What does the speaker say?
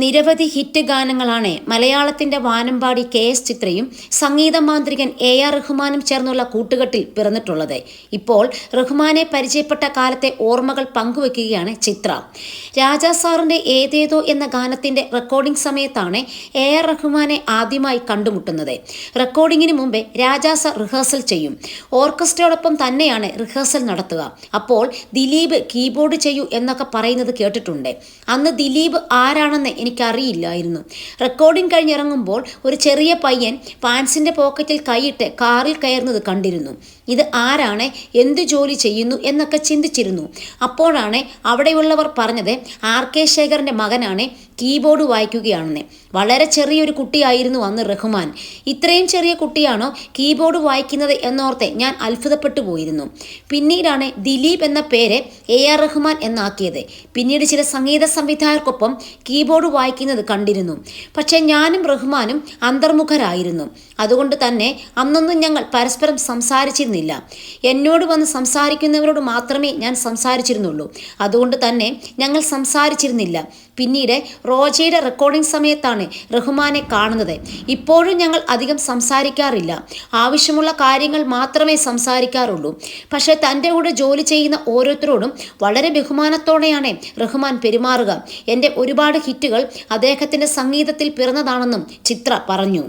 നിരവധി ഹിറ്റ് ഗാനങ്ങളാണ് മലയാളത്തിന്റെ വാനമ്പാടി കെ.എസ്. ചിത്രയും സംഗീത മാന്ത്രികൻ എ.ആർ. റഹ്മാനും ചേർന്നുള്ള കൂട്ടുകെട്ടിൽ പിറന്നിട്ടുള്ളത്. ഇപ്പോൾ റഹ്മാനെ പരിചയപ്പെട്ട കാലത്തെ ഓർമ്മകൾ പങ്കുവെക്കുകയാണ് ചിത്ര. രാജാ സാറിന്റെ ഏതേതോ എന്ന ഗാനത്തിന്റെ റെക്കോർഡിംഗ് സമയത്താണ് എ.ആർ. റഹ്മാനെ ആദ്യമായി കണ്ടുമുട്ടുന്നത്. റെക്കോർഡിങ്ങിന് മുമ്പേ രാജാ സാർ റിഹേഴ്സൽ ചെയ്യും. ഓർക്കസ്ട്രയോടൊപ്പം തന്നെയാണ് റിഹേഴ്സൽ നടത്തുക. അപ്പോൾ ദിലീപ് കീബോർഡ് ചെയ്യൂ എന്നൊക്കെ പറയുന്നത് കേട്ടിട്ടുണ്ട്. അന്ന് ദിലീപ് ആരാണെന്ന് എനിക്കറിയില്ലായിരുന്നു. റെക്കോർഡിംഗ് കഴിഞ്ഞിറങ്ങുമ്പോൾ ഒരു ചെറിയ പയ്യൻ പാൻസിന്റെ പോക്കറ്റിൽ കൈയിട്ട് കാറിൽ കയറുന്നത് കണ്ടിരുന്നു. ഇത് ആരാണ്, എന്ത് ജോലി ചെയ്യുന്നു എന്നൊക്കെ ചിന്തിച്ചിരുന്നു. അപ്പോഴാണ് അവിടെയുള്ളവർ പറഞ്ഞത് ആർ.കെ. ശേഖറിന്റെ മകനാണ്, കീബോർഡ് വായിക്കുകയാണെന്ന്. വളരെ ചെറിയൊരു കുട്ടിയായിരുന്നു അന്ന് റഹ്മാൻ. ഇത്രയും ചെറിയ കുട്ടിയാണോ കീബോർഡ് വായിക്കുന്നത് എന്നോർത്ത് ഞാൻ അത്ഭുതപ്പെട്ടു പോയിരുന്നു. പിന്നീടാണ് ദിലീപ് എന്ന പേര് എ.ആർ. റഹ്മാൻ എന്നാക്കിയത്. പിന്നീട് ചില സംഗീത സംവിധായകർക്കൊപ്പം കീബോർഡ് വായിക്കുന്നത് കണ്ടിരുന്നു. പക്ഷേ ഞാനും റഹ്മാനും അന്തർമുഖരായിരുന്നു. അതുകൊണ്ട് തന്നെ അന്നൊന്നും ഞങ്ങൾ പരസ്പരം സംസാരിച്ചിരുന്നില്ല. എന്നോട് വന്ന് സംസാരിക്കുന്നവരോട് മാത്രമേ ഞാൻ സംസാരിച്ചിരുന്നുള്ളൂ. അതുകൊണ്ട് തന്നെ ഞങ്ങൾ സംസാരിച്ചിരുന്നില്ല. പിന്നീട് റോജയുടെ റെക്കോർഡിംഗ് സമയത്താണ് റഹ്മാനെ കാണുന്നത്. ഇപ്പോഴും ഞങ്ങൾ അധികം സംസാരിക്കാറില്ല. ആവശ്യമുള്ള കാര്യങ്ങൾ മാത്രമേ സംസാരിക്കാറുള്ളൂ. പക്ഷേ തൻ്റെ കൂടെ ജോലി ചെയ്യുന്ന ഓരോരുത്തരോടും വളരെ ബഹുമാനത്തോടെയാണ് റഹ്മാൻ പെരുമാറുക. എൻ്റെ ഒരുപാട് ഹിറ്റുകൾ അദ്ദേഹത്തിൻ്റെ സംഗീതത്തിൽ പിറന്നതാണെന്നും ചിത്ര പറഞ്ഞു.